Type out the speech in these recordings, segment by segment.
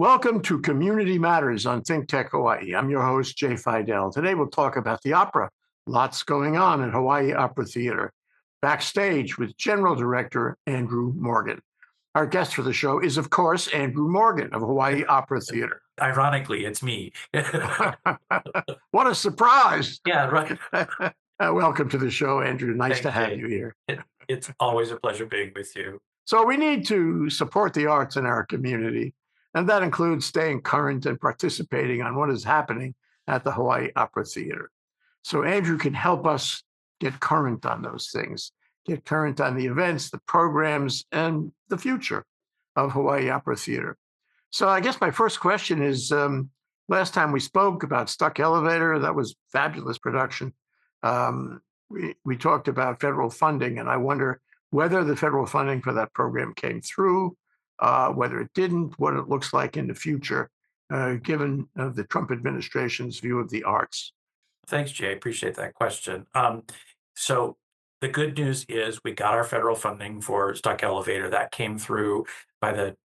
Welcome to Community Matters on ThinkTech Hawaii. I'm your host, Jay Fidell. Today we'll talk about the opera. Lots going on at Hawaii Opera Theater. Backstage with General Director Andrew Morgan. Our guest for the show is, of course, Andrew Morgan of Hawaii Opera Theater. Ironically, it's me. What a surprise. Yeah, right. Welcome to the show, Andrew. Nice to Thanks, have Jay. you here. It's always a pleasure being with you. So we need to support the arts in our community, and that includes staying current and participating on what is happening at the Hawaii Opera Theater. So Andrew can help us get current on those things, get current on the events, the programs, and the future of Hawaii Opera Theater. So I guess my first question is, last time we spoke about Stuck Elevator, that was fabulous production. We talked about federal funding, and I wonder whether the federal funding for that program came through, whether it didn't, what it looks like in the future, given the Trump administration's view of the arts. Thanks, Jay. I appreciate that question. So the good news is we got our federal funding for Stuck Elevator. That came through by the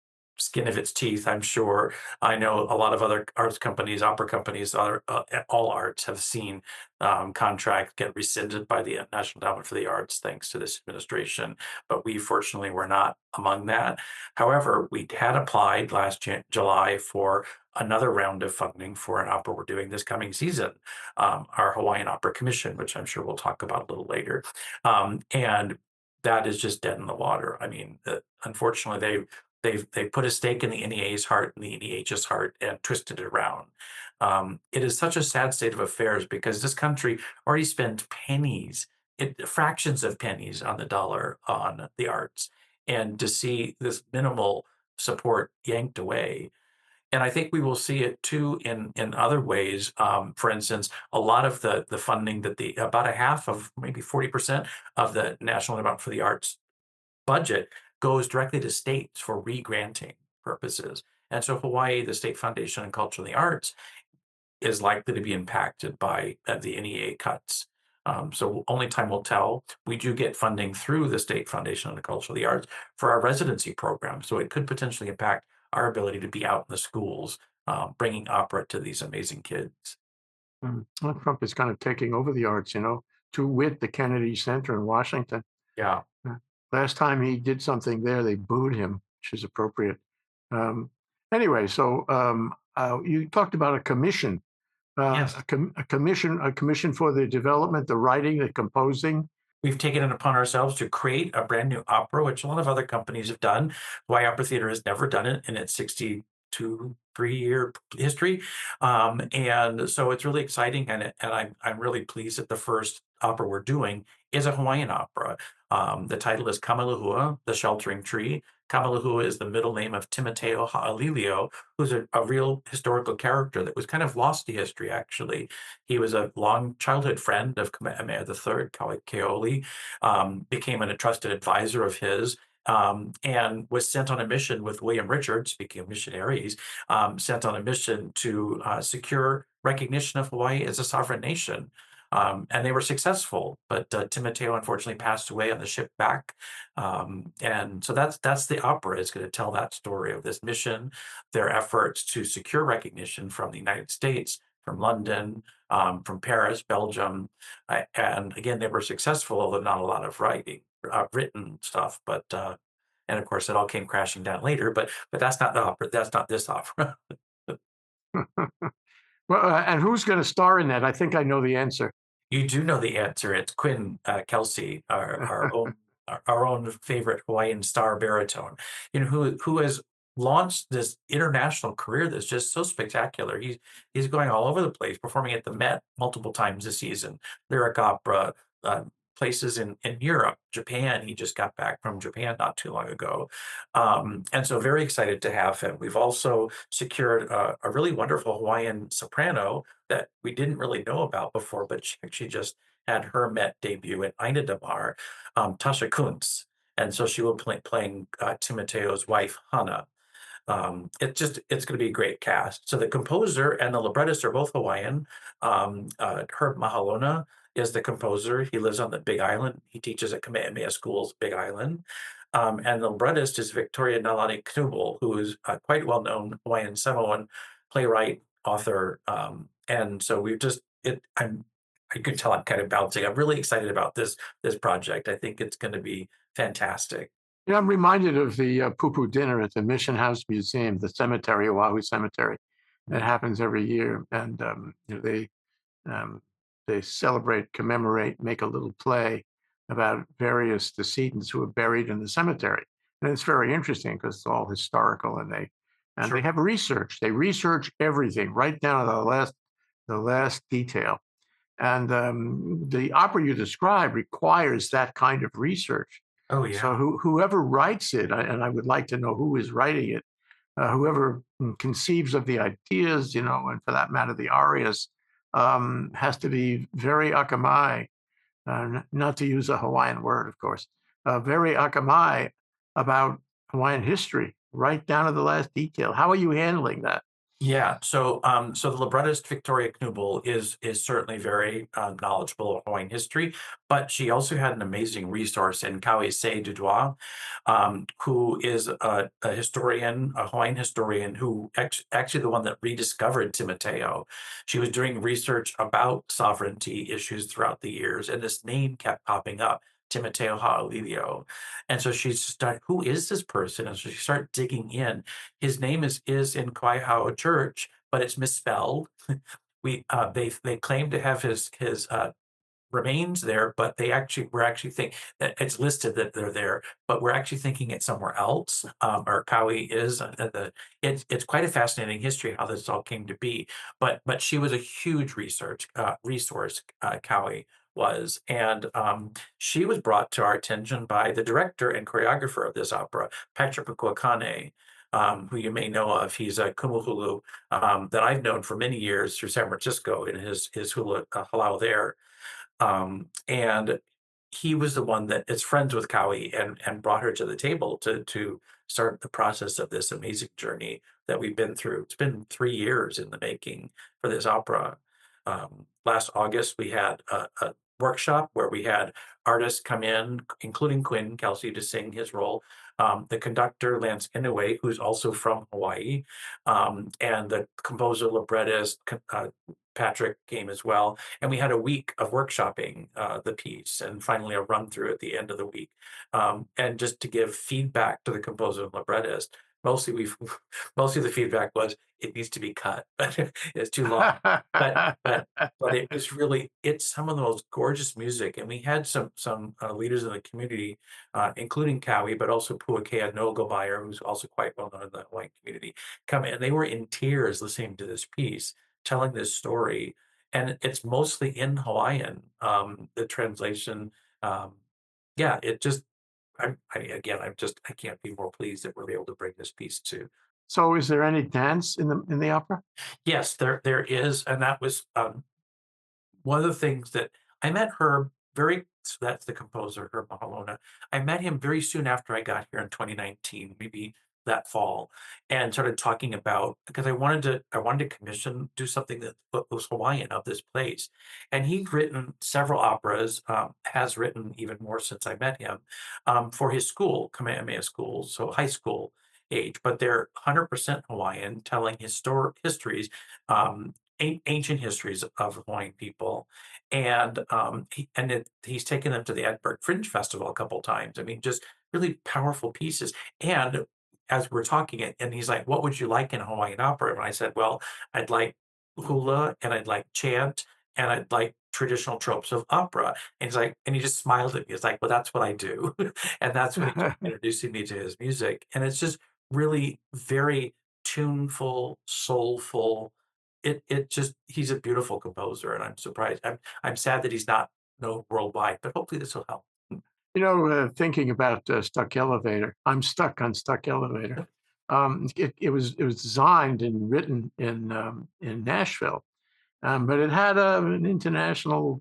skin of its teeth, I'm sure. I know a lot of other arts companies, opera companies, all arts have seen contracts get rescinded by the National Endowment for the Arts thanks to this administration, but we fortunately were not among that. However, we had applied last July for another round of funding for an opera we're doing this coming season, our Hawaiian Opera Commission, which I'm sure we'll talk about a little later. And that is just dead in the water. I mean, unfortunately, they've put a stake in the NEA's heart and the NEH's heart and twisted it around. It is such a sad state of affairs because this country already spent fractions of pennies on the dollar on the arts, and to see this minimal support yanked away. And I think we will see it too in other ways. For instance, a lot of the funding that about a half of maybe 40% of the National Endowment for the Arts budget goes directly to states for re-granting purposes. And so Hawaii, the State Foundation on Culture and the Arts, is likely to be impacted by the NEA cuts. So only time will tell. We do get funding through the State Foundation on the Culture of the Arts for our residency program. So it could potentially impact our ability to be out in the schools, bringing opera to these amazing kids. Well, Trump is kind of taking over the arts, to wit the Kennedy Center in Washington. Yeah. Last time he did something there, they booed him, which is appropriate. Anyway, so you talked about a commission, Yes. a commission for the development, the writing, the composing. We've taken it upon ourselves to create a brand new opera, which a lot of other companies have done. Hawaii Opera Theater has never done it in its 3-year history. And so it's really exciting. And I'm really pleased that the first opera we're doing is a Hawaiian opera. The title is Kamalehua, the Sheltering Tree. Kamalehua is the middle name of Timoteo Ha'alilio, who's a real historical character that was kind of lost to history, actually. He was a long childhood friend of Kamehameha III, Keoli, became a trusted advisor of his, and was sent on a mission with William Richards, speaking of missionaries, sent on a mission to secure recognition of Hawaii as a sovereign nation. And they were successful, but Timoteo unfortunately passed away on the ship back. And so that's the opera is going to tell that story of this mission, their efforts to secure recognition from the United States, from London, from Paris, Belgium. And again, they were successful, although not a lot of written stuff, but and of course it all came crashing down later, but that's not the opera. That's not this opera. Well, and who's going to star in that? I think I know the answer. You do know the answer. It's Quinn Kelsey, our own favorite Hawaiian star baritone, who has launched this international career that's just so spectacular. He's going all over the place, performing at the Met multiple times this season, lyric opera, places in Europe, Japan. He just got back from Japan not too long ago. And so very excited to have him. We've also secured a really wonderful Hawaiian soprano that we didn't really know about before, but she actually just had her Met debut in Ina Damar, Tasha Kuntz. And so she will be playing Timoteo's wife, Hannah. It's going to be a great cast. So the composer and the librettist are both Hawaiian. Herb Mahalona is the composer. He lives on the Big Island. He teaches at Kamehameha Schools, Big Island. And the librettist is Victoria Nalani Knubel, who is a quite well-known Hawaiian Samoan playwright, author. And so we've just it. I could tell I'm kind of bouncing. I'm really excited about this project. I think it's going to be fantastic. I'm reminded of the poo-poo dinner at the Mission House Museum, the cemetery, Oahu Cemetery. It Mhm. happens every year, and um, they celebrate, commemorate, make a little play about various decedents who are buried in the cemetery, and it's very interesting because it's all historical, and they Sure. have research. They research everything right down to the last detail. And the opera you describe requires that kind of research. Oh So yeah. whoever writes it, and I would like to know who is writing it, whoever conceives of the ideas, and for that matter, the arias, has to be very akamai, not to use a Hawaiian word, of course, very akamai about Hawaiian history, right down to the last detail. How are you handling that? Yeah, so the librettist Victoria Knubel is certainly very knowledgeable of Hawaiian history, but she also had an amazing resource in Kawe Se Dudois, who is a historian, a Hawaiian historian, who actually the one that rediscovered Timateo. She was doing research about sovereignty issues throughout the years, and this name kept popping up. Timateo Ha'alilio. And so she started, who is this person? And so she started digging in. His name is in Kaihaua Church, but it's misspelled. They claim to have his remains there, but we're actually think that it's listed that they're there, but we're actually thinking it's somewhere else. Or Kaui is the it's quite a fascinating history how this all came to be. But she was a huge resource. Kaui was, and she was brought to our attention by the director and choreographer of this opera, Patrick Pakuakane. Who you may know of. He's a kumuhulu that I've known for many years through San Francisco in his hula halau there. And he was the one that is friends with Cowie and brought her to the table to start the process of this amazing journey that we've been through. It's been 3 years in the making for this opera. Last August, we had a workshop where we had artists come in, including Quinn Kelsey, to sing his role. The conductor, Lance Inouye, who's also from Hawaii, and the composer, librettist, Patrick came as well, and we had a week of workshopping the piece and finally a run through at the end of the week, and just to give feedback to the composer and librettist. Mostly we've mostly the feedback was it needs to be cut. It's too long, but but but it was really it's some of the most gorgeous music, and we had some leaders in the community, including Cowie, but also Puakea Nogelmeyer, who's also quite well known in the Hawaiian community, come in. They were in tears listening to this piece, telling this story, and it's mostly in Hawaiian. The translation, um, yeah, it just. I can't be more pleased that we're able to bring this piece to. So, is there any dance in the opera? Yes, there is, and that was one of the things that I met Herb very so that's the composer, Herb Mahalona. I met him very soon after I got here in 2019, maybe that fall, and started talking about because I wanted to commission do something that was Hawaiian of this place. And he'd written several operas, has written even more since I met him, for his school, Kamehameha School, so high school age, but they're 100% Hawaiian, telling histories, ancient histories of Hawaiian people, and he's taken them to the Edinburgh Fringe Festival a couple times. I mean, just really powerful pieces. And as we're talking, and he's like, "What would you like in a Hawaiian opera?" And I said, "Well, I'd like hula, and I'd like chant, and I'd like traditional tropes of opera." And he's like, and he just smiled at me. He's like, "Well, that's what I do," and that's when he started introducing me to his music, and it's just really very tuneful, soulful. It just he's a beautiful composer, and I'm surprised. I'm sad that he's not known worldwide, but hopefully this will help. Thinking about Stuck Elevator, I'm stuck on Stuck Elevator. It was designed and written in Nashville, but it had an international,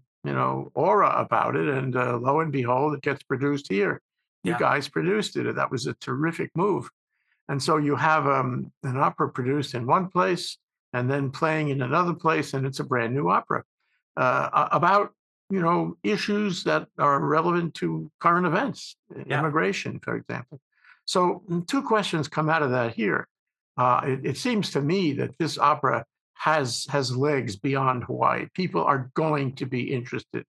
aura about it. And lo and behold, it gets produced here. You Yeah, guys produced it, and that was a terrific move. And so you have an opera produced in one place and then playing in another place, and it's a brand new opera about issues that are relevant to current events, Yeah. immigration, for example. So two questions come out of that here. It seems to me that this opera has legs beyond Hawaii. People are going to be interested.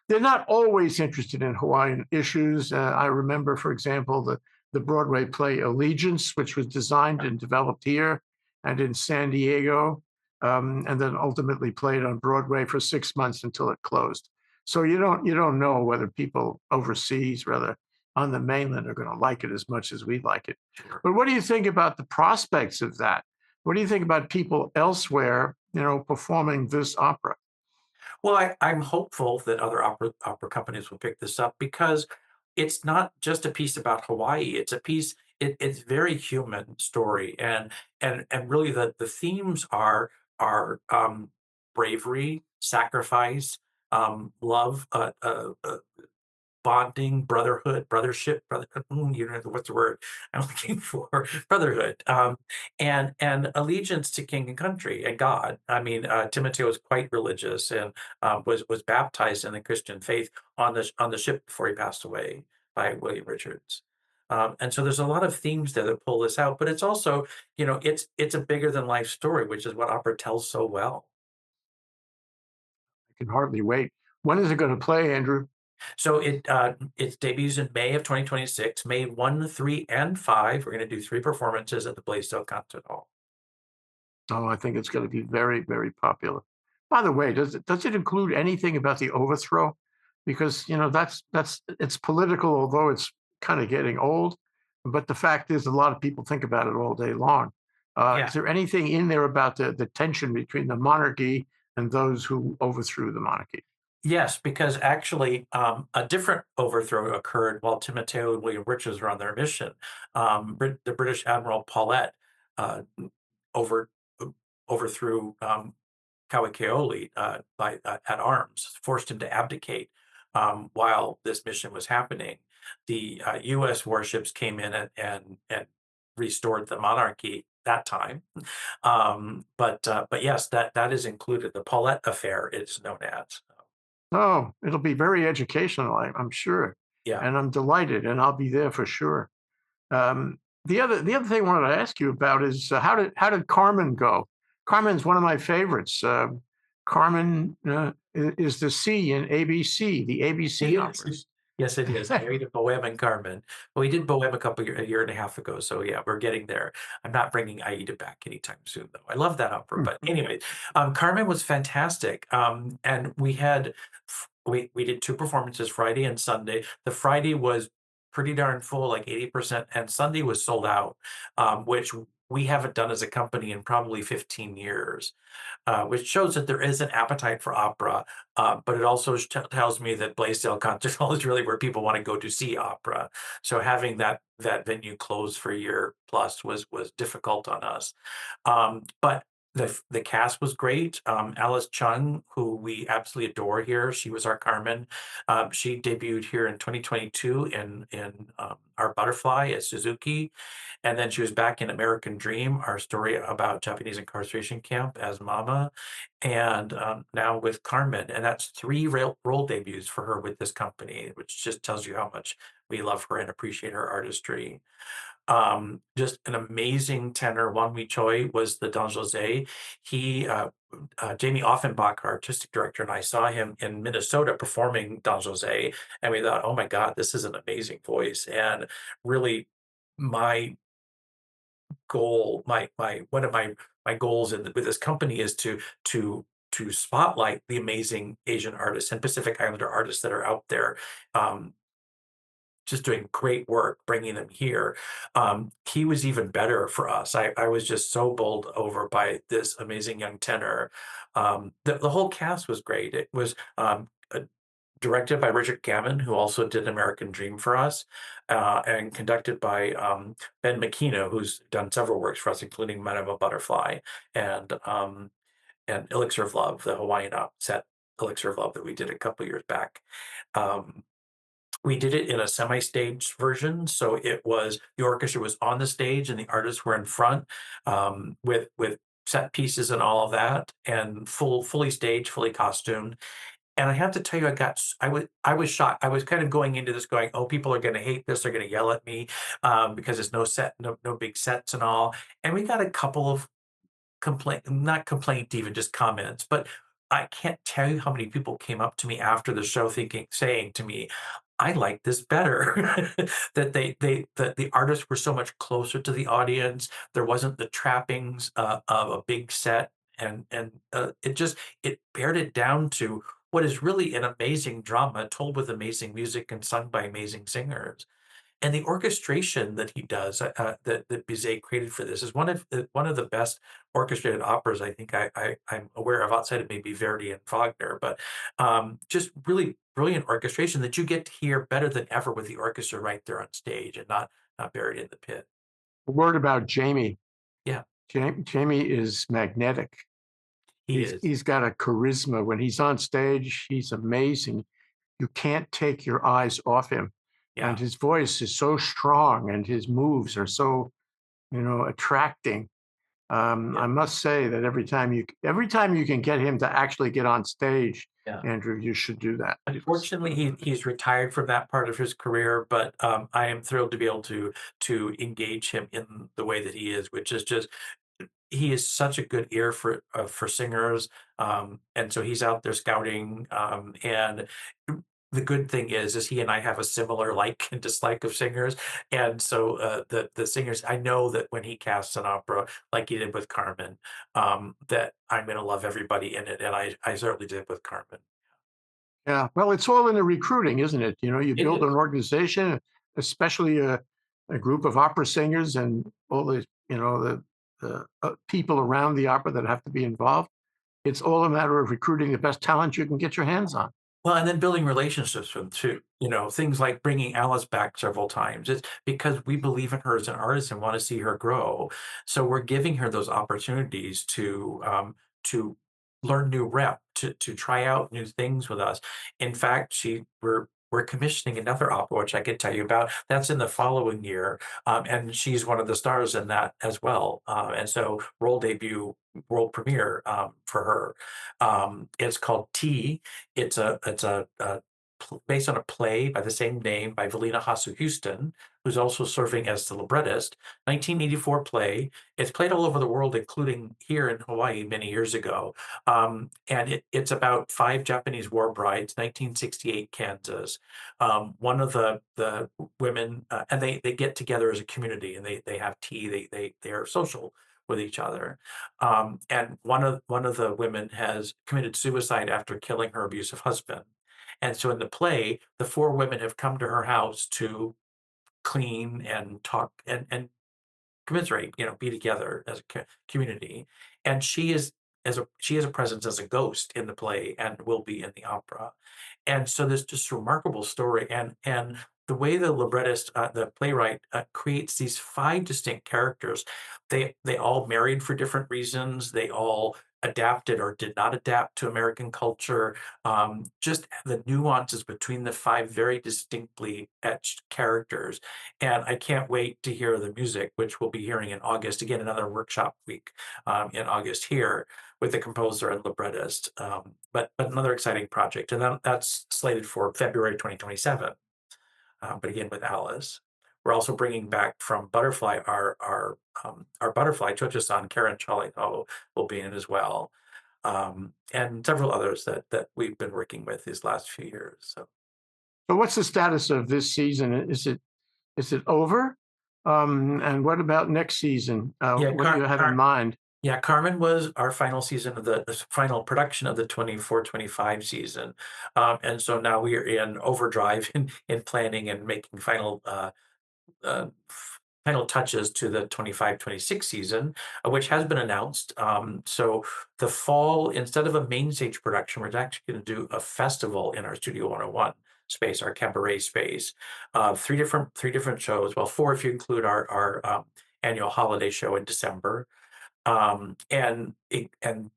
They're not always interested in Hawaiian issues. I remember, for example, the Broadway play Allegiance, which was designed and developed here and in San Diego, and then ultimately played on Broadway for 6 months until it closed. So you don't know whether people overseas, rather on the mainland, are going to like it as much as we like it. Sure. But what do you think about the prospects of that? What do you think about people elsewhere, performing this opera? Well, I'm hopeful that other opera companies will pick this up because it's not just a piece about Hawaii. It's a piece. It's very human story, and really the themes are bravery, sacrifice, love, bonding, brotherhood, brothership, you know, what's the word I'm looking for? Brotherhood, and allegiance to king and country and God. I mean, Timoteo was quite religious and was baptized in the Christian faith on the ship before he passed away by William Richards. And so there's a lot of themes there that pull this out, but it's also, it's a bigger than life story, which is what opera tells so well. I can hardly wait. When is it going to play, Andrew? So it debuts in May of 2026, May 1, 3, and 5. We're going to do 3 performances at the Blaisdell Concert Hall. Oh, I think it's going to be very, very popular. By the way, does it include anything about the overthrow? Because that's it's political, although it's kind of getting old. But the fact is, a lot of people think about it all day long. Is Yeah. there anything in there about the tension between the monarchy and those who overthrew the monarchy? Yes, because actually a different overthrow occurred while Timoteo and William Richards were on their mission. The British Admiral Paulette uh, over overthrew Kauikeoli at arms, forced him to abdicate while this mission was happening. The U.S. warships came in and restored the monarchy that time. But yes, that is included. The Paulette affair is known as. Oh, it'll be very educational, I'm sure, Yeah. and I'm delighted, and I'll be there for sure. The other thing I wanted to ask you about is how did Carmen go? Carmen's one of my favorites. Carmen is the C in ABC, the It ABC is. operas. Yes, it is. Married to Bohème and Carmen. Well, we did Bohème a year and a half ago, so yeah, we're getting there. I'm not bringing Aida back anytime soon, though. I love that opera, but anyway, Carmen was fantastic. And we did 2 performances, Friday and Sunday. The Friday was pretty darn full, like 80%, and Sunday was sold out, which we haven't done as a company in probably 15 years, which shows that there is an appetite for opera. But it also tells me that Blaisdell Concert Hall is really where people want to go to see opera. So having that venue closed for a year plus was difficult on us. But the cast was great. Alice Chung, who we absolutely adore here, she was our Carmen. She debuted here in 2022 in our Butterfly at Suzuki, and then she was back in American Dream, our story about Japanese incarceration camp as Mama, and now with Carmen. And that's 3 role debuts for her with this company, which just tells you how much we love her and appreciate her artistry. Just an amazing tenor. Wang Mi Choi was the Don Jose. He, Jamie Offenbach, our artistic director, and I saw him in Minnesota performing Don Jose, and we thought, oh my God, this is an amazing voice. And really, my one of my goals with this company is to spotlight the amazing Asian artists and Pacific Islander artists that are out there, um, just doing great work, bringing them here. He was even better for us. I was just so bowled over by this amazing young tenor. The whole cast was great. It was directed by Richard Gammon, who also did American Dream for us, and conducted by Ben McKenna, who's done several works for us, including Madame a Butterfly and Elixir of Love, the Hawaiian set Elixir of Love that we did a couple years back. Um, we did it in a semi-staged version, so the orchestra was on the stage and the artists were in front, with set pieces and all of that, and fully staged, fully costumed. And I have to tell you, I was shocked. I was kind of going into this going, "Oh, people are gonna hate this, they're gonna yell at me, because there's no big sets and all." And we got a couple of not complaint even, just comments, but I can't tell you how many people came up to me after the show saying to me, "I like this better." That that the artists were so much closer to the audience. There wasn't the trappings, of a big set, and it pared it down to what is really an amazing drama told with amazing music and sung by amazing singers. And the orchestration that he does, that Bizet created for this is one of the best orchestrated operas I think I'm aware of outside of maybe Verdi and Wagner, but just really brilliant orchestration that you get to hear better than ever with the orchestra right there on stage and not buried in the pit. A word about Jamie. Yeah, Jamie is magnetic. he is. He's got a charisma. When he's on stage, he's amazing. You can't take your eyes off him. And Yeah, his voice is so strong and his moves are so, attracting. yeah, I must say that every time you can get him to actually get on stage, yeah. Andrew, you should do that because Unfortunately, he's retired from that part of his career, but I am thrilled to be able to engage him in the way that he is, which is just he is such a good ear for singers, and so he's out there scouting. And the good thing is he and I have a similar like and dislike of singers, and so the singers. I know that when he casts an opera like he did with Carmen, that I'm going to love everybody in it, and I certainly did with Carmen. yeah, well, it's all in the recruiting, isn't it? You It build an is. organization, especially a group of opera singers and all the people around the opera that have to be involved. It's all a matter of recruiting the best talent you can get your hands on. Well, and then building relationships with them too. Things like bringing Alice back several times. It's because we believe in her as an artist and want to see her grow. So we're giving her those opportunities to learn new rep, to try out new things with us. In fact, we're commissioning another opera, which I could tell you about. That's in the following year, and she's one of the stars in that as well. And so world debut, world premiere for her. It's called T. It's based on a play by the same name by Valina Hasu Houston, who's also serving as the librettist. 1984 play. It's played all over the world, including here in Hawaii many years ago. And it's about five Japanese war brides, 1968 Kansas. One of the women, and they get together as a community, and they have tea. They are social with each other. And one of the women has committed suicide after killing her abusive husband. And so in the play, the four women have come to her house to clean and talk and commiserate, be together as a community. And she has a presence as a ghost in the play and will be in the opera. And so there's just a remarkable story, and the way the librettist, the playwright, creates these five distinct characters. They all married for different reasons. They all adapted or did not adapt to American culture. Just the nuances between the five very distinctly etched characters. And I can't wait to hear the music, which we'll be hearing in August. Again, another workshop week in August here with the composer and librettist. But another exciting project, and that's slated for February 2027. But again, with Alice, we're also bringing back from Butterfly our Butterfly Chocha-san, Karen Chaliho will be in as well, and several others that we've been working with these last few years. So So, what's the status of this season? Is it over? And what about next season? yeah, What do you have in mind? Yeah, Carmen was our final season of the final production of the 24-25 season. And so now we are in overdrive in planning and making final touches to the 25-26 season, which has been announced. So the fall, instead of a main stage production, we're actually going to do a festival in our Studio 101 space, our cabaret space. Three different shows. Well, four if you include our annual holiday show in December. And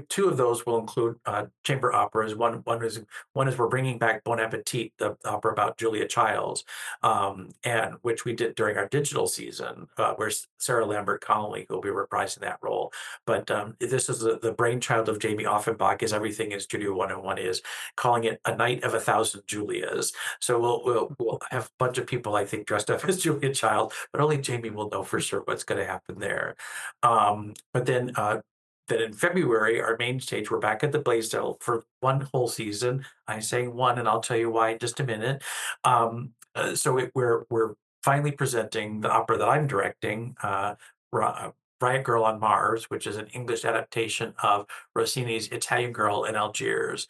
two of those will include chamber operas. One is we're bringing back Bon Appetit, the opera about Julia Childs, and which we did during our digital season, where Sarah Lambert Connolly will be reprising that role. But this is the brainchild of Jamie Offenbach, is everything is Studio 101 is, calling it A Night of a Thousand Julias. So we'll have a bunch of people, I think, dressed up as Julia Child, but only Jamie will know for sure what's going to happen there. But then in February, our main stage, we're back at the Blaisdell for one whole season. I say one, and I'll tell you why in just a minute. We're finally presenting the opera that I'm directing, Riot Girl on Mars, which is an English adaptation of Rossini's Italian Girl in Algiers.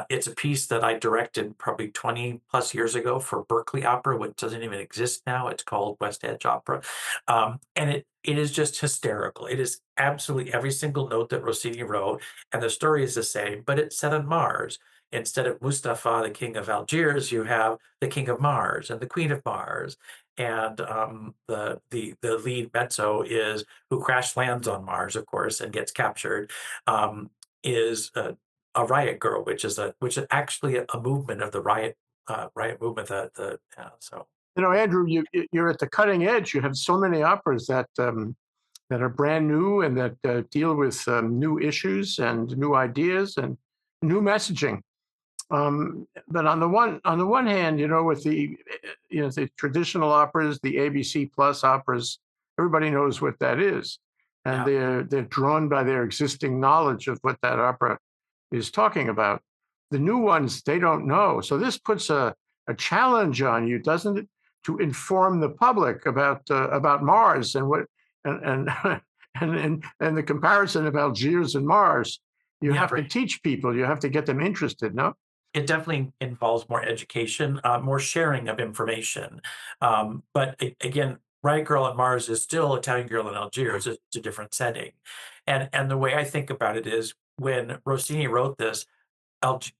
It's a piece that I directed probably 20 plus years ago for Berkeley Opera, which doesn't even exist now. It's called West Edge Opera. And it is just hysterical. It is absolutely every single note that Rossini wrote, and the story is the same, but it's set on Mars. Instead of Mustafa, the king of Algiers, you have the king of Mars and the queen of Mars. And the lead mezzo is, who crash lands on Mars, of course, and gets captured, is a riot girl, which is actually a movement of the riot movement. So Andrew, you're at the cutting edge. You have so many operas that are brand new and that deal with new issues and new ideas and new messaging. But on the one hand, with the traditional operas, the ABC Plus operas, everybody knows what that is, and yeah, they're drawn by their existing knowledge of what that opera is talking about. The new ones, they don't know. So this puts a challenge on you, doesn't it, to inform the public about Mars and what and and the comparison of Algiers and Mars. You yeah, have to right. teach people. You have to get them interested. No. It definitely involves more education, more sharing of information. But again, Riot Girl on Mars is still Italian Girl in Algiers. It's a different setting. And the way I think about it is, when Rossini wrote this,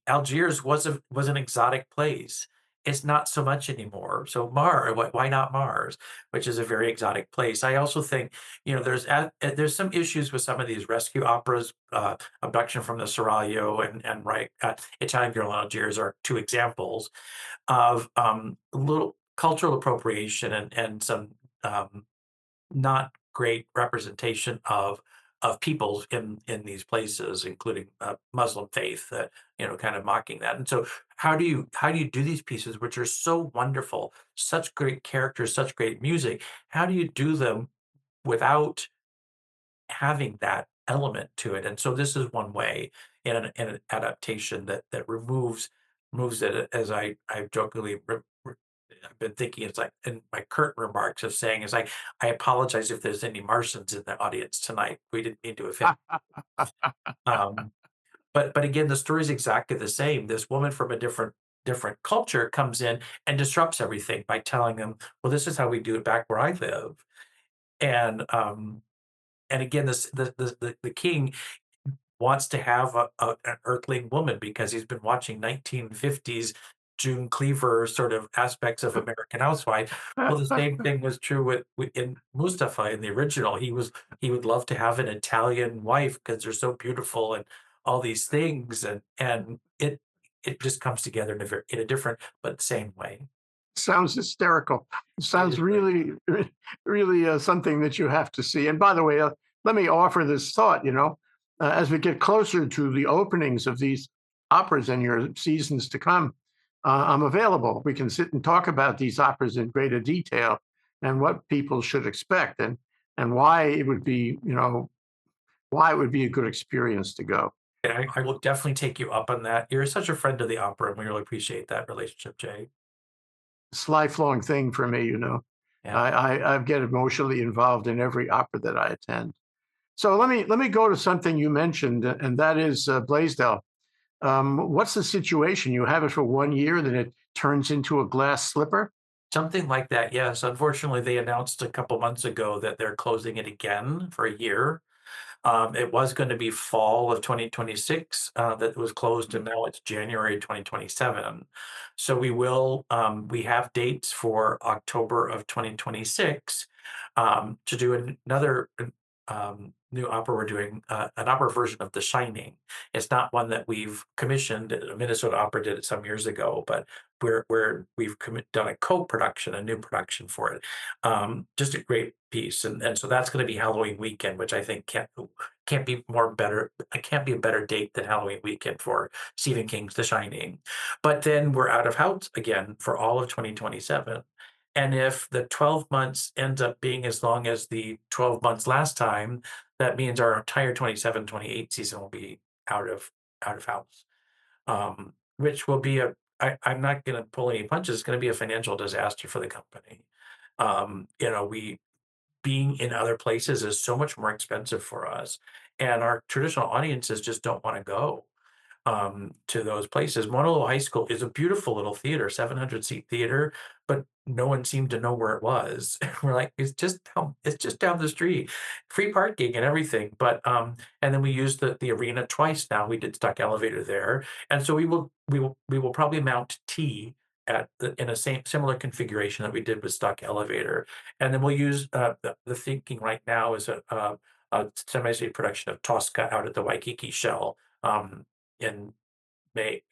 Algiers was an exotic place. It's not so much anymore. So why not Mars, which is a very exotic place. I also think, there's some issues with some of these rescue operas. Abduction from the Seraglio and right, Italian Girl in Algiers are two examples of little cultural appropriation and some not great representation of peoples in these places, including Muslim faith, kind of mocking that. And so, how do you do these pieces, which are so wonderful, such great characters, such great music? How do you do them without having that element to it? And so, this is one way in an adaptation that removes it, as I jokingly. I've been thinking, it's like in my current remarks of saying, is like, I apologize if there's any Martians in the audience tonight. We didn't mean to offend. Um, but again, the story is exactly the same. This woman from a different culture comes in and disrupts everything by telling them, well, this is how we do it back where I live. And again, the king wants to have an Earthling woman because he's been watching 1950s June Cleaver sort of aspects of American Housewife. Well, the same thing was true in Mustafa in the original. He would love to have an Italian wife because they're so beautiful and all these things, and it just comes together in a different but same way. Sounds hysterical. It Sounds is very. really, really something that you have to see. And by the way, let me offer this thought. As we get closer to the openings of these operas in your seasons to come, I'm available. We can sit and talk about these operas in greater detail and what people should expect and why it would be, why it would be a good experience to go. And I will definitely take you up on that. You're such a friend of the opera, and we really appreciate that relationship, Jay. It's a lifelong thing for me. Yeah. I get emotionally involved in every opera that I attend. So let me go to something you mentioned, and that is Blaisdell. What's the situation? You have it for 1 year, then it turns into a glass slipper. Something like that, yes. Unfortunately, they announced a couple months ago that they're closing it again for a year. It was going to be fall of 2026 that it was closed, and now it's January 2027. So we have dates for October of 2026 to do another new opera we're doing, an opera version of The Shining. It's not one that we've commissioned. Minnesota Opera did it some years ago, but we've done a co-production, a new production for it. Just a great piece, and so that's going to be Halloween weekend, which I think can't be more better. It can't be a better date than Halloween weekend for Stephen King's The Shining. But then we're out of house again for all of 2027. And if the 12 months ends up being as long as the 12 months last time, that means our entire 27-28 season will be out of house, which will be I'm not going to pull any punches. It's going to be a financial disaster for the company. We being in other places is so much more expensive for us, and our traditional audiences just don't want to go to those places. Mon Lee High School is a beautiful little theater, 700-seat theater, but no one seemed to know where it was. We're like, it's just down the street, free parking and everything. But and then we used the arena twice now. We did Stuck Elevator there, and so we will probably mount T in a similar configuration that we did with Stuck Elevator, and then we'll use the thinking right now is a semi-state production of Tosca out at the Waikiki Shell. In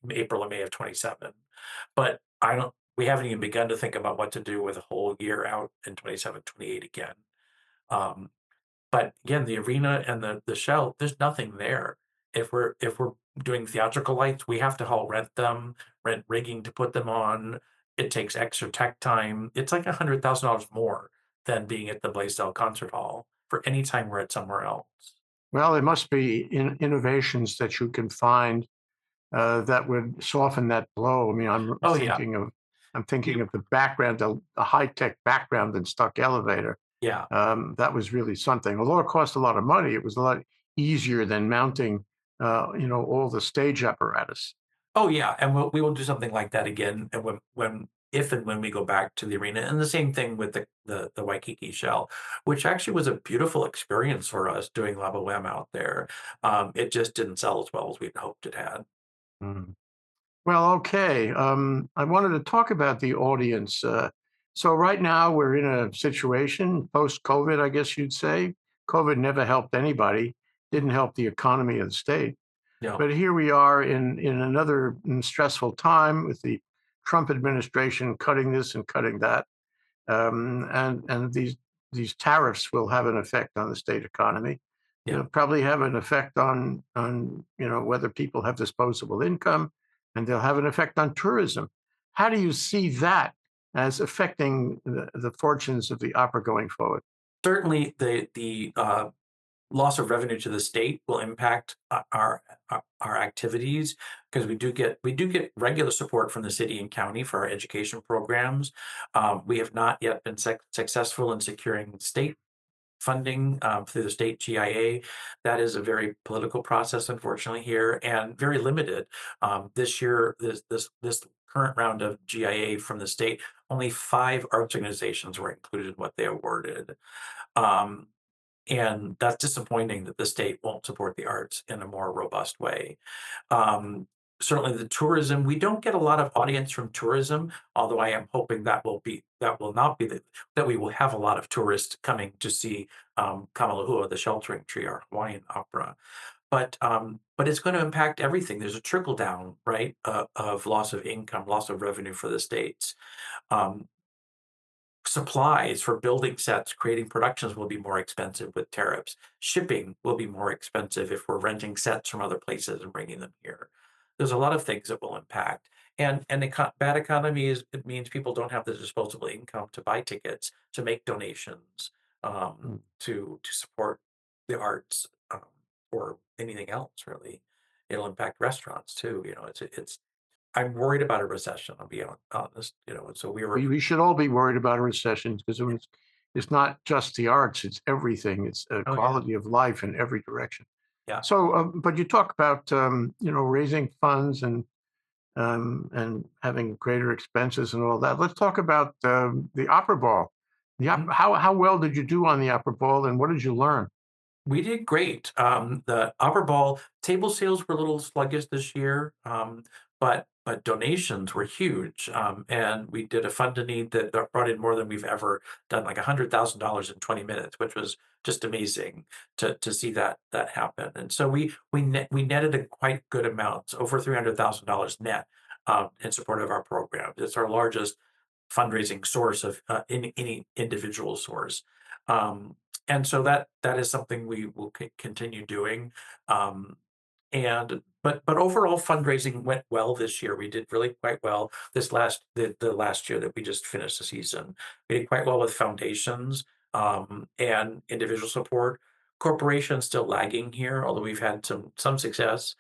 April or May of 27. But we haven't even begun to think about what to do with a whole year out in 27, 28 again. Um, but again, the arena and the shell, there's nothing there. If we're doing theatrical lights, we have to rent them, rent rigging to put them on. It takes extra tech time. It's like $100,000 more than being at the Blaisdell Concert Hall for any time we're at somewhere else. Well, there must be innovations that you can find that would soften that blow. I mean, Oh yeah, I'm thinking of the background, the high-tech background in Stuck Elevator. yeah. That was really something. Although it cost a lot of money, it was a lot easier than mounting, all the stage apparatus. Oh yeah, and we will do something like that again, and if and when we go back to the arena, and the same thing with the Waikiki Shell, which actually was a beautiful experience for us doing Lava Wham out there. It just didn't sell as well as we'd hoped it had. Mm. Well, okay. I wanted to talk about the audience. So right now we're in a situation post-COVID, I guess you'd say. COVID never helped anybody, didn't help the economy of the state. No, But here we are in another stressful time with the Trump administration cutting this and cutting that. And these tariffs will have an effect on the state economy. yeah. They'll probably have an effect on whether people have disposable income, and they'll have an effect on tourism. How do you see that as affecting the fortunes of the opera going forward? Certainly, the loss of revenue to the state will impact our activities, because we do get regular support from the city and county for our education programs. We have not yet been successful in securing state funding through the state GIA. That is a very political process, unfortunately, here, and very limited. This year, this current round of GIA from the state, only 5 arts organizations were included in what they awarded. Um, and that's disappointing that the state won't support the arts in a more robust way. Um, Certainly the tourism, we don't get a lot of audience from tourism, although I am hoping that will not be that we will have a lot of tourists coming to see Kamalahua, the Sheltering Tree, our Hawaiian opera. But it's going to impact everything. There's a trickle down, right, of loss of income, loss of revenue for the states. Um, Supplies for building sets, creating productions will be more expensive with tariffs. Shipping will be more expensive if we're renting sets from other places and bringing them here. There's a lot of things that will impact. And bad economy it means people don't have the disposable income to buy tickets, to make donations, Mm. to support the arts, or anything else really. It'll impact restaurants too. It's I'm worried about a recession. I'll be honest. So we were. We should all be worried about a recession because it's not just the arts; it's everything. It's Oh yeah, quality of life in every direction. yeah. So, but you talk about raising funds and having greater expenses and all that. Let's talk about the opera ball. Mhm. How well did you do on the opera ball, and what did you learn? We did great. The Opera Ball table sales were a little sluggish this year, but donations were huge, and we did a fund to need that brought in more than we've ever done, like $100,000 in 20 minutes, which was just amazing to see that happen. And so we netted a quite good amount, over $300,000 net, in support of our program. It's our largest fundraising source of any individual source. Um, and so that is something we will continue doing. Um, and but overall fundraising went well this year. We did really quite well the last year that we just finished the season. We did quite well with foundations, and individual support. Corporations still lagging here, although we've had some success.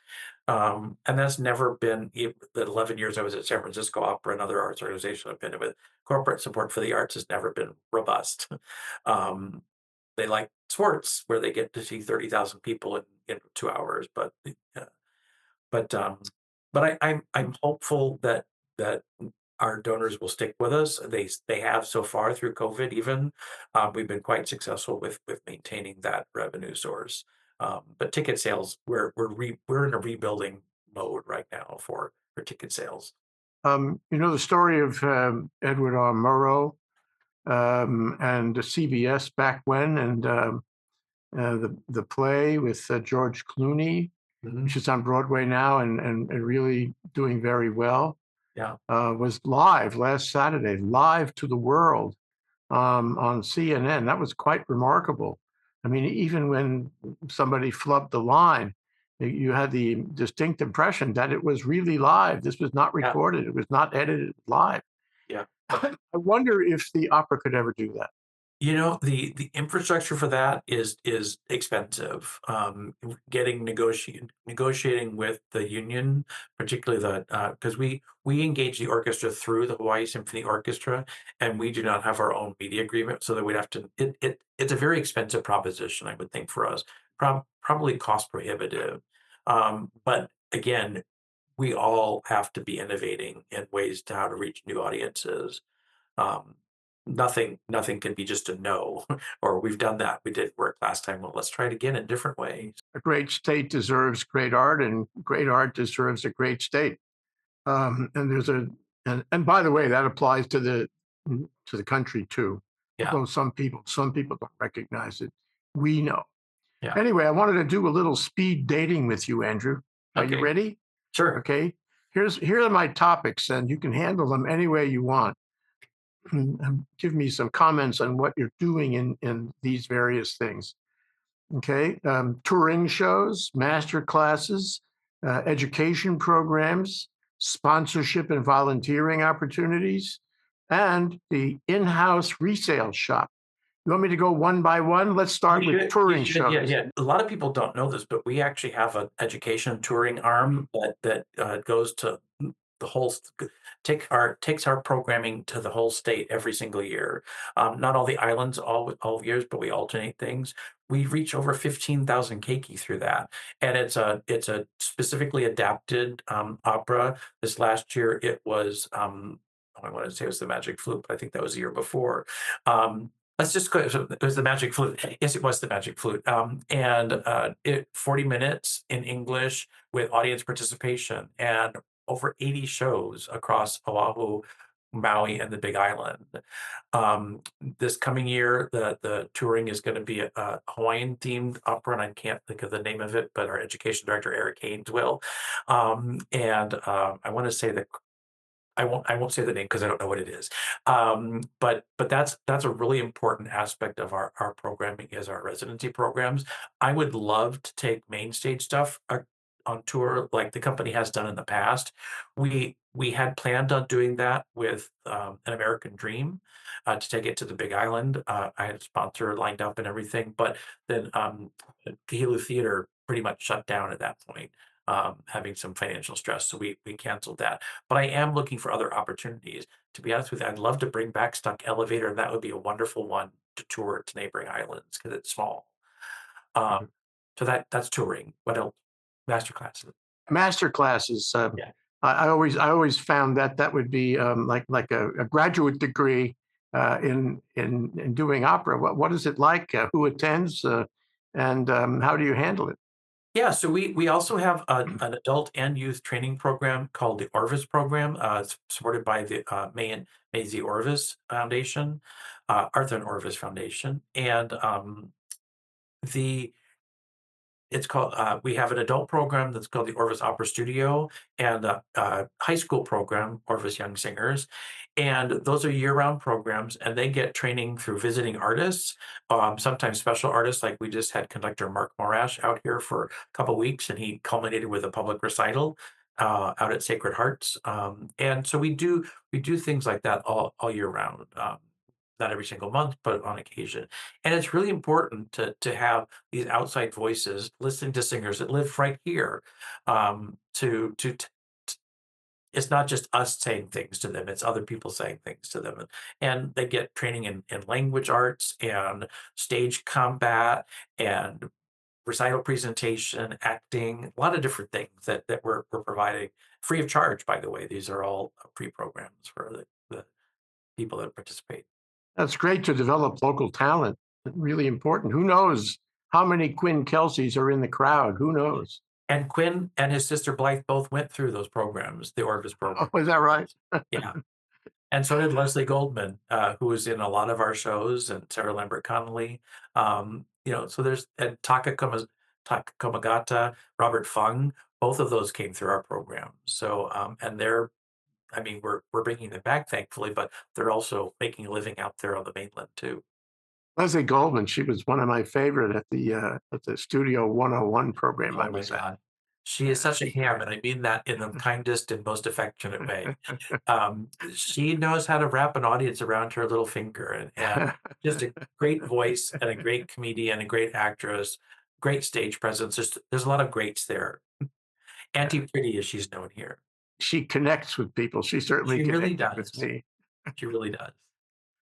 And that's never been the 11 years I was at San Francisco Opera, another arts organization I've been with. Corporate support for the arts has never been robust. um, they like sports where they get to see 30,000 people in 2 hours, uh, but I'm hopeful that our donors will stick with us. They have so far through COVID. Even we've been quite successful with maintaining that revenue source. But ticket sales, we're in a rebuilding mode right now for ticket sales. You know the story of Edward R. Murrow and the CBS back when, and the play with George Clooney, Mhm. which is on Broadway now and really doing very well, Yeah, was live last Saturday, live to the world on CNN. That was quite remarkable. I mean, even when somebody flubbed the line, you had the distinct impression that it was really live. This was not yeah, recorded. It was not edited live. yeah. I wonder if the opera could ever do that. You know, the infrastructure for that is expensive. Getting negotiating with the union, particularly because we engage the orchestra through the Hawaii Symphony Orchestra, and we do not have our own media agreement, so that we'd have to. It's a very expensive proposition, I would think, for us. Probably cost prohibitive. But again, we all have to be innovating in ways to how to reach new audiences. um, nothing can be just a no, or we've done that, we did work last time, well, let's try it again in different ways. A great state deserves great art, and great art deserves a great state. And there's a and by the way, that applies to the country too. Yeah, Although some people don't recognize it. We know. yeah. Anyway, I wanted to do a little speed dating with you, Andrew. Are you Okay, ready? sure. Okay. Here are my topics, and you can handle them any way you want. Give me some comments on what you're doing in these various things. Okay. Touring shows, master classes, education programs, sponsorship and volunteering opportunities, and the in-house resale shop. You want me to go one by one? Let's start with You touring should, yeah, shows. yeah. A lot of people don't know this, but we actually have an education touring arm that goes to the whole takes our programming to the whole state every single year. Not all the islands all years, but we alternate things. We reach over 15,000 keiki through that, and it's a specifically adapted opera. This last year it was I want to say it was the Magic Flute, but I think that was the year before. Let's just go. So it was the Magic Flute. Yes, it was the Magic Flute. And it 40 minutes in English with audience participation and over 80 shows across Oahu, Maui, and the Big Island. This coming year, the touring is going to be a Hawaiian themed opera, and I can't think of the name of it, but our education director Eric Haynes will. And I want to say that I won't say the name because I don't know what it is. But that's a really important aspect of our programming is our residency programs. I would love to take main stage stuff on tour like the company has done in the past. We had planned on doing that with An American Dream to take it to the Big Island. I had a sponsor lined up and everything, but then Kahilu Theater pretty much shut down at that point, having some financial stress. So we canceled that, but I am looking for other opportunities. To be honest with you, I'd love to bring back Stuck Elevator, and that would be a wonderful one to tour to neighboring islands because it's small. Um, so that's touring. What else? Master classes. Master classes. Yeah. I always found that that would be like a graduate degree in doing opera. What is it like? Who attends? And how do you handle it? Yeah, so we also have an adult and youth training program called the Orvis program. It's supported by the May Z. Orvis Foundation, Arthur and Orvis Foundation, and the it's called, we have an adult program that's called the Orvis Opera Studio and a high school program, Orvis Young Singers. And those are year-round programs, and they get training through visiting artists, sometimes special artists. Like we just had conductor Mark Morash out here for a couple weeks, and he culminated with a public recital out at Sacred Hearts. And so we do things like that all year round. Not every single month, but on occasion. And it's really important to have these outside voices listening to singers that live right here. It's not just us saying things to them, it's other people saying things to them. And they get training in language arts and stage combat and recital presentation, acting, a lot of different things that we're providing free of charge, by the way. These are all free programs for the people that participate. That's great to develop local talent. Really important. Who knows how many Quinn Kelseys are in the crowd? Who knows? And Quinn and his sister Blythe both went through those programs, the Orvis Oh, program. is that right? Yeah. And so did Leslie Goldman, who was in a lot of our shows, and Sarah Lambert Connolly. So there's and Taka Komagata, Robert Fung, both of those came through our program. So and I mean, we're bringing them back, thankfully, but they're also making a living out there on the mainland too. Leslie Goldman, she was one of my favorite at the Studio 101 program Oh I my was at. God. She is such a ham, and I mean that in the kindest and most affectionate way. She knows how to wrap an audience around her little finger, and just a great voice and a great comedian, a great actress, great stage presence. There's a lot of greats there. Auntie Pretty, as she's known here. She connects with people. She certainly She really connected with does. me. She really does.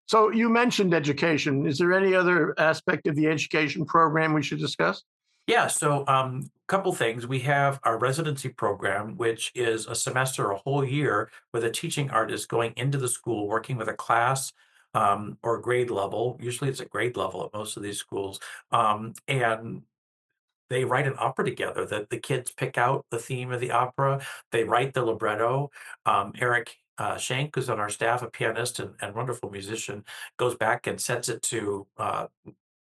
So you mentioned education. Is there any other aspect of the education program we should discuss? Yeah, so couple things. We have our residency program, which is a semester, a whole year, with a teaching artist going into the school, working with a class or grade level. Usually it's a grade level at most of these schools. And they write an opera together that the kids pick out the theme of the opera. They write the libretto. Eric Shank, who's on our staff, a pianist and wonderful musician, goes back and sets it to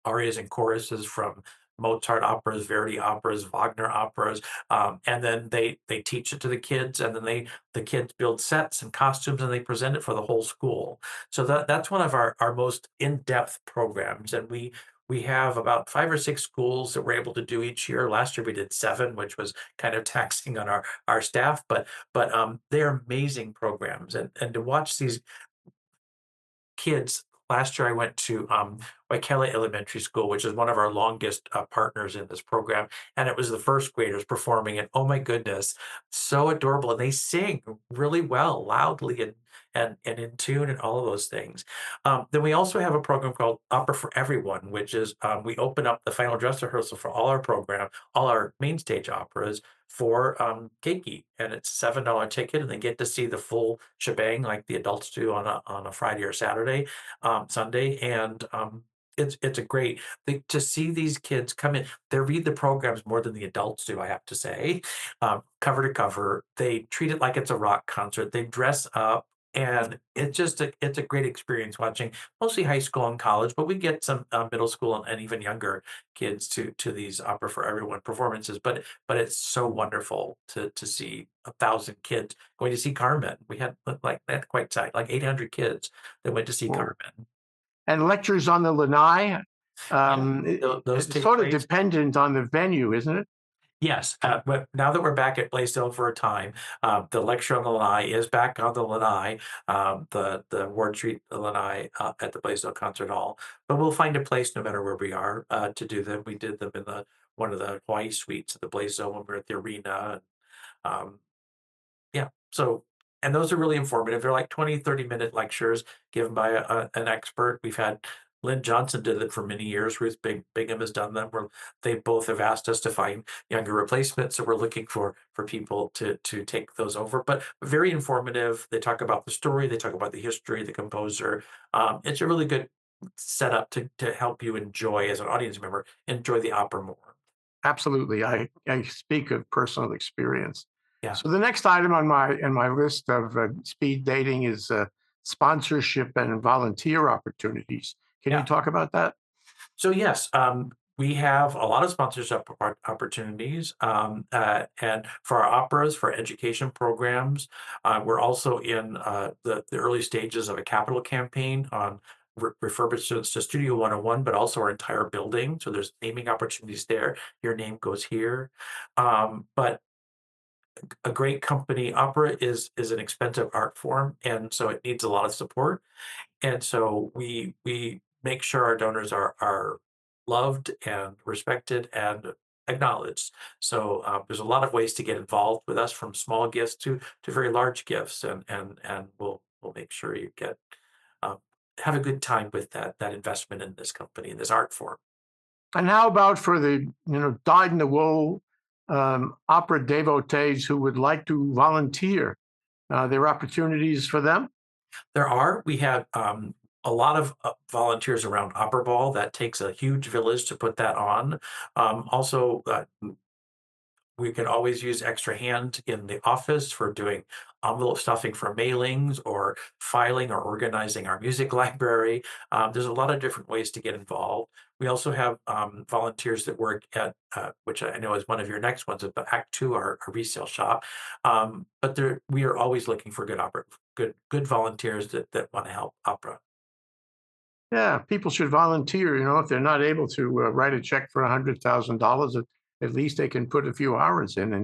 arias and choruses from Mozart operas, Verdi operas, Wagner operas, and then they teach it to the kids, and then the kids build sets and costumes, and they present it for the whole school. So that's one of our most in-depth programs, and we have about 5 or 6 schools that we're able to do each year. Last year we did 7, which was kind of taxing on our staff, but they're amazing programs, and to watch these kids. Last year, I went to Waikele Elementary School, which is one of our longest partners in this program, and it was the first graders performing. And oh my goodness, so adorable! And they sing really well, loudly, and in tune, and all of those things. Then we also have a program called Opera for Everyone, which is we open up the final dress rehearsal for all our program, all our main stage operas for keiki, and it's $7 ticket, and they get to see the full shebang like the adults do on a Friday or Saturday, Sunday, and it's a great to see these kids come in. They read the programs more than the adults do, I have to say, cover to cover. They treat it like it's a rock concert. They dress up. And it's a great experience watching mostly high school and college, but we get some middle school and even younger kids to these Opera for Everyone performances. But it's so wonderful to see 1,000 kids going to see Carmen. We had like not quite tight, like 800 kids that went to see Well, Carmen. and lectures on the lanai. Yeah, those It's take sort of place. dependent on the venue, isn't it? Yes, but now that we're back at Blaisdell for a time, the lecture on the lanai is back on the lanai, the Ward Street lanai at the Blaisdell Concert Hall. But we'll find a place no matter where we are to do them. We did them in the one of the Hawaii suites at the Blaisdell when we were at the arena. Um, Yeah. So, and those are really informative. They're like 20, 30-minute lectures given by an expert. We've had Lynn Johnson did it for many years. Ruth Bingham has done them. They both have asked us to find younger replacements. So we're looking for people to take those over. But very informative. They talk about the story. They talk about the history, the composer. It's a really good setup to help you enjoy as an audience member, enjoy the opera more. Absolutely. I speak of personal experience. Yeah. So the next item on my list of speed dating is sponsorship and volunteer opportunities. Can you Yeah. talk about that? So yes, we have a lot of sponsorship opportunities, and for our operas, for education programs, we're also in the early stages of a capital campaign on refurbishments to Studio 101, but also our entire building. So there's naming opportunities there. Your name goes here, but a great company, opera is an expensive art form, and so it needs a lot of support. And so we make sure our donors are loved and respected and acknowledged. So there's a lot of ways to get involved with us, from small gifts to very large gifts, and we'll make sure you get um, have a good time with that investment in this company, in this art form. And how about for the dyed-in-the-wool opera devotees who would like to volunteer? There are opportunities for them. We have a lot of volunteers around Opera Ball. That takes a huge village to put that on. Also, we can always use extra hand in the office for doing envelope stuffing for mailings, or filing or organizing our music library. There's a lot of different ways to get involved. We also have volunteers that work at, which I know is one of your next ones, but Act Two, our resale shop. But we are always looking for good volunteers that want to help opera. Yeah, people should volunteer. If they're not able to write a check for $100,000, at least they can put a few hours in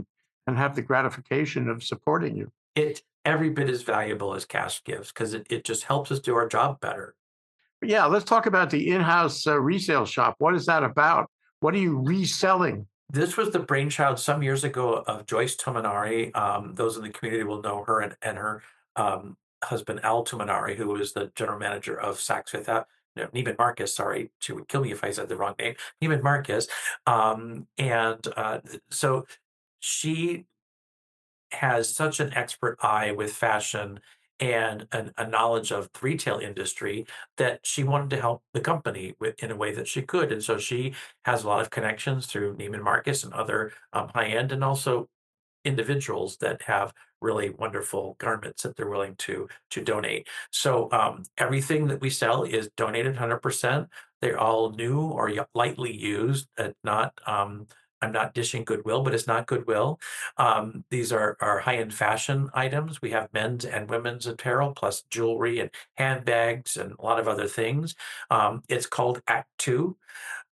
and have the gratification of supporting you. It every bit as valuable as cash gifts, because it just helps us do our job better. But yeah, let's talk about the in-house resale shop. What is that about? What are you reselling? This was the brainchild some years ago of Joyce Tominari. Those in the community will know her, and her husband Al Tominari, who was the general manager of Saks Fifth Ave. No, Neiman Marcus. Sorry, she would kill me if I said the wrong name. Neiman Marcus, and so she has such an expert eye with fashion and a knowledge of the retail industry, that she wanted to help the company in a way that she could. And so she has a lot of connections through Neiman Marcus and other high end, and also individuals that have really wonderful garments that they're willing to donate. So everything that we sell is donated 100%. They're all new or lightly used. Not I'm not dishing goodwill, but it's not goodwill. These are high-end fashion items. We have men's and women's apparel, plus jewelry and handbags and a lot of other things. It's called Act Two,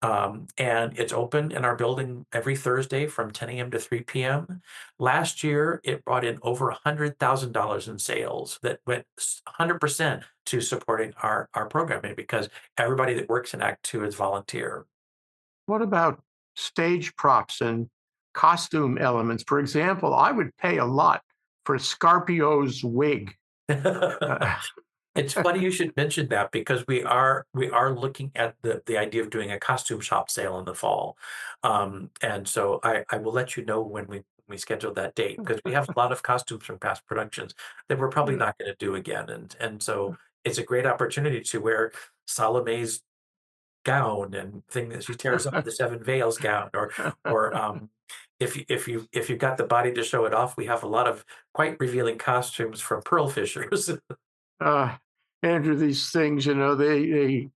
and it's open in our building every Thursday from 10 a.m. to 3 p.m. Last year, it brought in over $100,000 in sales that went 100% to supporting our programming, because everybody that works in Act Two is volunteer. What about stage props and costume elements? For example, I would pay a lot for Scarpio's wig. Uh, It's funny you should mention that, because we are looking at the idea of doing a costume shop sale in the fall, and so I will let you know when we schedule that date, because we have a lot of costumes from past productions that we're probably not going to do again, and so it's a great opportunity to wear Salome's gown and thing that she tears off, the Seven Veils gown, or if you've got the body to show it off, we have a lot of quite revealing costumes from pearl fishers. uh, Andrew, these things, they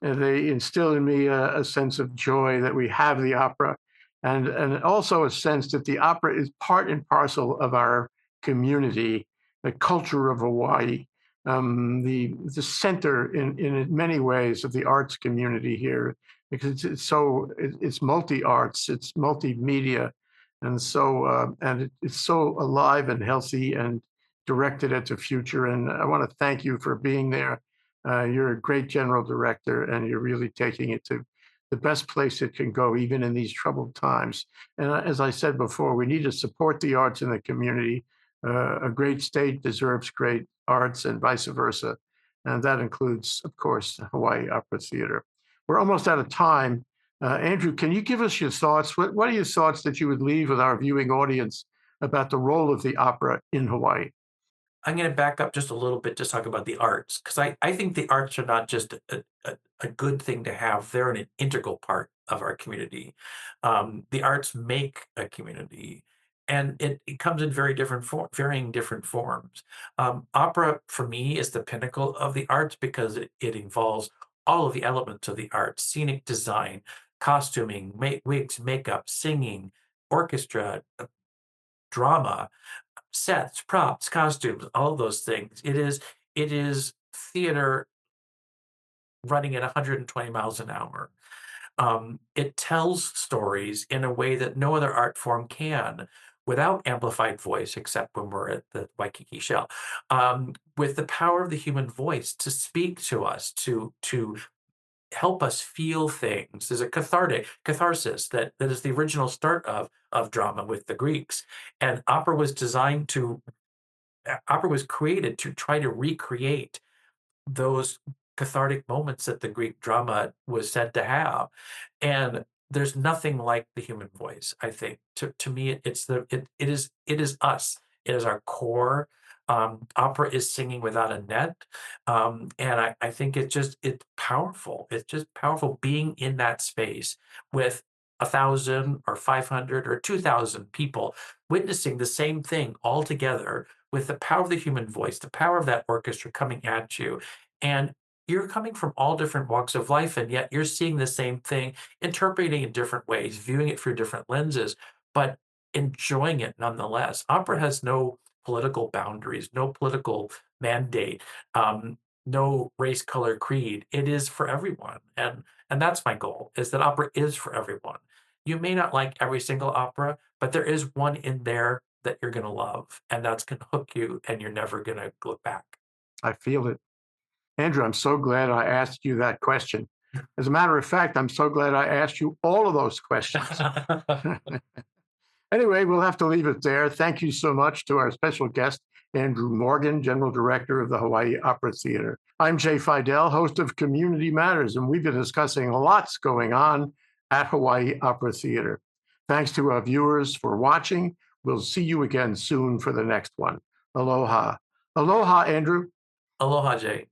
instill in me a sense of joy that we have the opera, and also a sense that the opera is part and parcel of our community, the culture of Hawaii, the center in many ways of the arts community here, because it's multi arts, it's multimedia, and it's so alive and healthy and directed at the future. And I want to thank you for being there. You're a great general director, and you're really taking it to the best place it can go, even in these troubled times. And as I said before, we need to support the arts in the community. A great state deserves great arts, and vice versa. And that includes, of course, the Hawaii Opera Theater. We're almost out of time. Andrew, can you give us your thoughts? What are your thoughts that you would leave with our viewing audience about the role of the opera in Hawaii? I'm going to back up just a little bit to talk about the arts, because I think the arts are not just a good thing to have. They're an integral part of our community. The arts make a community, and it comes in varying different forms. Opera for me is the pinnacle of the arts because it involves all of the elements of the arts: scenic design, costuming, wigs, makeup, singing, orchestra, drama, sets, props, costumes, all those things. It is theater running at 120 miles an hour. It tells stories in a way that no other art form can, without amplified voice, except when we're at the Waikiki Shell, with the power of the human voice to speak to us, to help us feel things. There's a catharsis that is the original start of drama with the Greeks, and opera was created to try to recreate those cathartic moments that the Greek drama was said to have. And there's nothing like the human voice, I think. To me, it is us. It is our core. Opera is singing without a net. And I think it's powerful. It's just powerful being in that space with 1,000 or 500 or 2,000 people witnessing the same thing all together with the power of the human voice, the power of that orchestra coming at you. And you're coming from all different walks of life, and yet you're seeing the same thing, interpreting it in different ways, viewing it through different lenses, but enjoying it nonetheless. Opera has no political boundaries, no political mandate, no race, color, creed. It is for everyone. And that's my goal, is that opera is for everyone. You may not like every single opera, but there is one in there that you're going to love, and that's going to hook you, and you're never going to look back. I feel it. Andrew, I'm so glad I asked you that question. As a matter of fact, I'm so glad I asked you all of those questions. Anyway, we'll have to leave it there. Thank you so much to our special guest, Andrew Morgan, General Director of the Hawaii Opera Theater. I'm Jay Fidell, host of Community Matters, and we've been discussing lots going on at Hawaii Opera Theater. Thanks to our viewers for watching. We'll see you again soon for the next one. Aloha. Aloha, Andrew. Aloha, Jay.